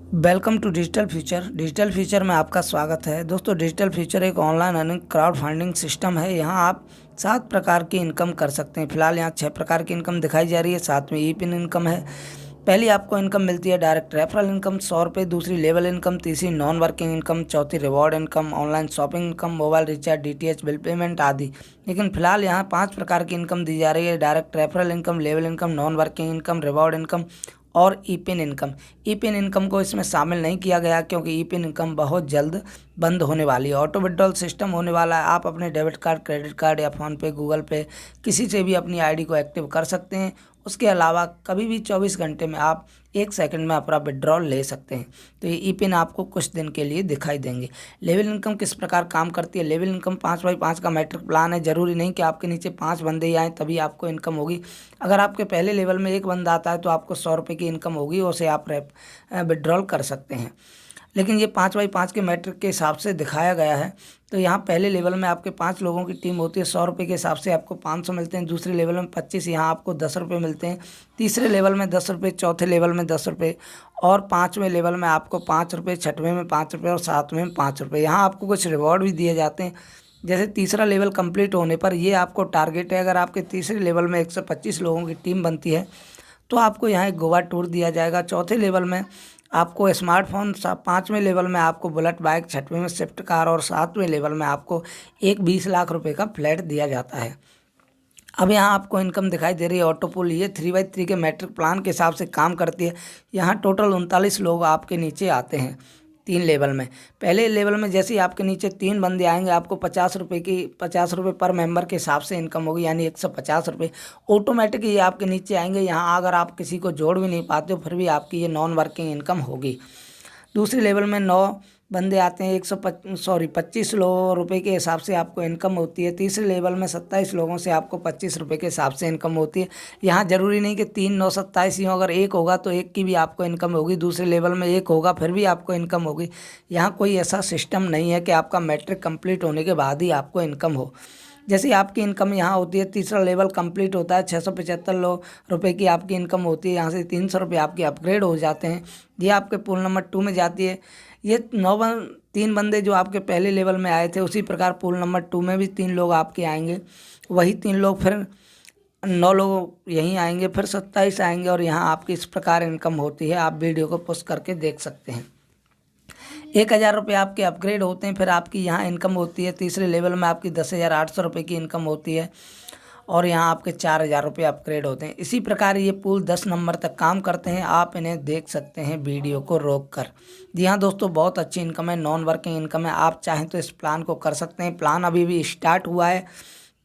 Welcome to digital future. Digital future में आपका स्वागत है। दोस्तों, डिजिटल फ्यूचर एक online earning crowd funding system है। यहाँ आप 7 प्रकार की इनकम कर सकते हैं। फिलहाल यहाँ 6 प्रकार की इनकम दिखाई जा रही है। साथ में ई पिन इनकम है। पहली आपको इनकम मिलती है डायरेक्ट रेफरल इनकम 100 रुपये, दूसरी लेवल इनकम, तीसरी नॉन वर्किंग इनकम, चौथी reward income, online shopping income, mobile recharge, DTH bill payment आदि। लेकिन फिलहाल यहाँ 5 प्रकार की इनकम दी जा रही है: direct referral income, level income, non working income, reward income और ई पिन इनकम। ई पिन इनकम को इसमें शामिल नहीं किया गया क्योंकि ई पिन इनकम बहुत जल्द बंद होने वाली है। ऑटो विड्रॉल सिस्टम होने वाला है। आप अपने डेबिट कार्ड, क्रेडिट कार्ड या फ़ोन पे, गूगल पे किसी से भी अपनी आईडी को एक्टिव कर सकते हैं। उसके अलावा कभी भी 24 घंटे में आप 1 सेकंड में अपना विड्रॉल ले सकते हैं। तो ये ई पिन आपको कुछ दिन के लिए दिखाई देंगे। लेवल इनकम किस प्रकार काम करती है? लेवल इनकम 5x5 का मैट्रिक प्लान है। ज़रूरी नहीं कि आपके नीचे 5 बंदे ही आएँ तभी आपको इनकम होगी। अगर आपके पहले लेवल में 1 बंदा आता है तो आपको 100 रुपये की इनकम होगी, उसे आप विड्रॉल कर सकते हैं। लेकिन ये 5x5 के मैट्रिक के हिसाब से दिखाया गया है। तो यहाँ पहले लेवल में आपके 5 लोगों की टीम होती है। 100 रुपये के हिसाब से आपको 500 मिलते हैं। दूसरे लेवल में 25, यहाँ आपको 10 रुपये मिलते हैं। तीसरे लेवल में 10 रुपये, चौथे लेवल में 10 रुपये और 5वें लेवल में आपको 5 रुपये, 6वें में 5 रुपये और 7वें में 5 रुपये। यहाँ आपको कुछ रिवॉर्ड भी दिए जाते हैं। जैसे तीसरा लेवल कंप्लीट होने पर ये आपको टारगेट है, अगर आपके तीसरे लेवल में 125 लोगों की टीम बनती है तो आपको यहाँ एक गोवा टूर दिया जाएगा। चौथे लेवल में आपको स्मार्टफोन, 5वें लेवल में आपको बुलेट बाइक, 6वें में स्विफ्ट कार और 7वें लेवल में आपको एक 20 लाख रुपए का फ्लैट दिया जाता है। अब यहाँ आपको इनकम दिखाई दे रही है ऑटो पुल। ये 3x3 के मैट्रिक प्लान के हिसाब से काम करती है। यहाँ टोटल 39 लोग आपके नीचे आते हैं 3 लेवल में। पहले लेवल में जैसे ही आपके नीचे 3 बंदे आएंगे आपको 50 रुपये पर मेंबर के हिसाब से इनकम होगी, यानी 150 रुपये ऑटोमेटिक ये आपके नीचे आएंगे। यहाँ अगर आप किसी को जोड़ भी नहीं पाते हो फिर भी आपकी ये नॉन वर्किंग इनकम होगी। दूसरे लेवल में 9 बंदे आते हैं, 25 रुपये के हिसाब से आपको इनकम होती है। तीसरे लेवल में 27 लोगों से आपको 25 रुपये के हिसाब से इनकम होती है। यहाँ ज़रूरी नहीं कि 3, 9, 27 ही हो। अगर एक होगा तो एक की भी आपको इनकम होगी। दूसरे लेवल में एक होगा फिर भी आपको इनकम होगी। यहाँ कोई ऐसा सिस्टम नहीं है कि आपका मैट्रिक कंप्लीट होने के बाद ही आपको इनकम हो। जैसे आपकी इनकम यहाँ होती है, तीसरा लेवल कंप्लीट होता है, 675 रुपये की आपकी इनकम होती है। यहाँ से 300 रुपये आपके अपग्रेड हो जाते हैं। ये आपके पूल नंबर 2 में जाती है। ये 3 बंदे जो आपके पहले लेवल में आए थे उसी प्रकार पूल नंबर 2 में भी 3 लोग आपके आएंगे। वही 3 लोग फिर 9 लोग यहीं आएंगे, फिर 27 आएंगे और यहाँ आपकी इस प्रकार इनकम होती है। आप वीडियो को पॉज करके देख सकते हैं। 1000 रुपये आपके अपग्रेड होते हैं, फिर आपकी यहाँ इनकम होती है। तीसरे लेवल में आपकी 10,800 रुपये की इनकम होती है और यहाँ आपके 4,000 रुपये अपग्रेड होते हैं। इसी प्रकार ये पूल 10 नंबर तक काम करते हैं। आप इन्हें देख सकते हैं वीडियो को रोक कर। जी हाँ दोस्तों, बहुत अच्छी इनकम है, नॉन वर्किंग इनकम है। आप चाहें तो इस प्लान को कर सकते हैं। प्लान अभी भी स्टार्ट हुआ है,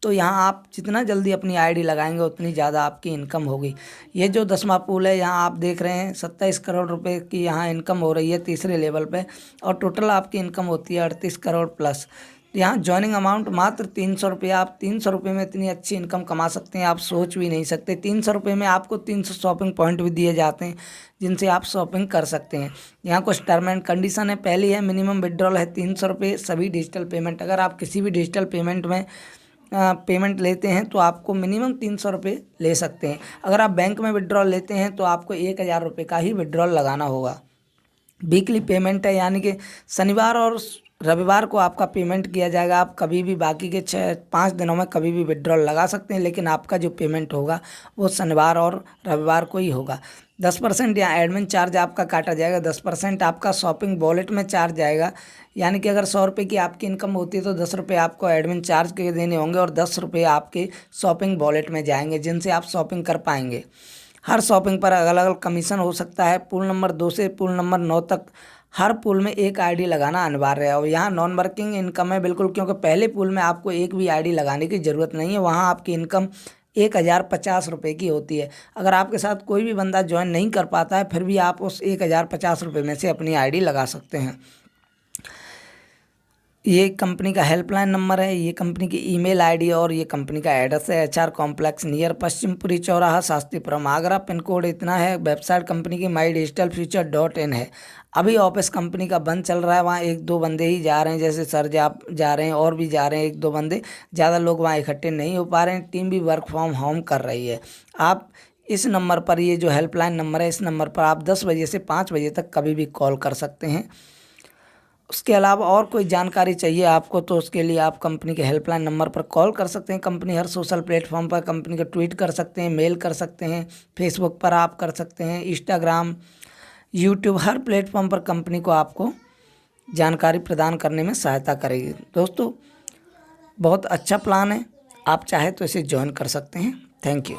तो यहाँ आप जितना जल्दी अपनी आईडी लगाएंगे उतनी ज़्यादा आपकी इनकम होगी। ये जो 10वां पूल है, यहाँ आप देख रहे हैं 27 करोड़ रुपए की यहाँ इनकम हो रही है तीसरे लेवल पे और टोटल आपकी इनकम होती है 38 करोड़ प्लस। यहाँ ज्वाइनिंग अमाउंट मात्र 300 रुपये। आप 300 रुपये में इतनी अच्छी इनकम कमा सकते हैं, आप सोच भी नहीं सकते। 300 रुपये में आपको 300 शॉपिंग पॉइंट भी दिए जाते हैं जिनसे आप शॉपिंग कर सकते हैं। यहाँ कुछ टर्म एंड कंडीशन है। पहली है मिनिमम विड्रॉल है 300 रुपये सभी डिजिटल पेमेंट। अगर आप किसी भी डिजिटल पेमेंट में पेमेंट लेते हैं तो आपको मिनिमम 300 रुपये ले सकते हैं। अगर आप बैंक में विड्रॉल लेते हैं तो आपको 1000 रुपये का ही विड्रॉल लगाना होगा। वीकली पेमेंट है, यानी कि शनिवार और रविवार को आपका पेमेंट किया जाएगा। आप कभी भी बाकी के 5 दिनों में कभी भी विड्रॉल लगा सकते हैं, लेकिन आपका जो पेमेंट होगा वो शनिवार और रविवार को ही होगा। 10% यहाँ एडमिन चार्ज आपका काटा जाएगा। 10% आपका शॉपिंग वॉलेट में चार्ज जाएगा, यानी कि अगर 100 रुपये की आपकी इनकम होती है तो 10 रुपये आपको एडमिन चार्ज के देने होंगे और 10 रुपये आपके शॉपिंग वॉलेट में जाएंगे जिनसे आप शॉपिंग कर पाएंगे। हर शॉपिंग पर अलग अलग कमीशन हो सकता है। पूल नंबर 2 से पूल नंबर 9 तक हर पूल में एक आईडी लगाना अनिवार्य है और यहाँ नॉन वर्किंग इनकम है बिल्कुल, क्योंकि पहले पूल में आपको एक भी आईडी लगाने की ज़रूरत नहीं है। वहाँ आपकी इनकम 1050 रुपये की होती है। अगर आपके साथ कोई भी बंदा ज्वाइन नहीं कर पाता है फिर भी आप उस 1050 रुपये में से अपनी आईडी लगा सकते हैं। ये कंपनी का हेल्पलाइन नंबर है, ये कंपनी की ईमेल आईडी और ये कंपनी का एड्रेस है। HR कॉम्प्लेक्स नियर पश्चिमपुरी चौराहा, शास्त्रीपुरम, आगरा। पिन कोड इतना है। वेबसाइट कंपनी की mydigitalfuture.in है। अभी ऑफिस कंपनी का बंद चल रहा है, वहाँ 1-2 बंदे ही जा रहे हैं, जैसे सर जा रहे हैं और भी जा रहे हैं 1-2 बंदे, ज़्यादा लोग वहाँ इकट्ठे नहीं हो पा रहे हैं। टीम भी वर्क फ्रॉम होम कर रही है। आप इस नंबर पर, ये जो हेल्पलाइन नंबर है, इस नंबर पर आप 10 बजे से 5 बजे तक कभी भी कॉल कर सकते हैं। उसके अलावा और कोई जानकारी चाहिए आपको तो उसके लिए आप कंपनी के हेल्पलाइन नंबर पर कॉल कर सकते हैं। कंपनी हर सोशल प्लेटफॉर्म पर कंपनी को ट्वीट कर सकते हैं, मेल कर सकते हैं, फेसबुक पर आप कर सकते हैं, इंस्टाग्राम, यूट्यूब, हर प्लेटफॉर्म पर कंपनी को आपको जानकारी प्रदान करने में सहायता करेगी। दोस्तों बहुत अच्छा प्लान है, आप चाहे तो इसे ज्वाइन कर सकते हैं। Thank you.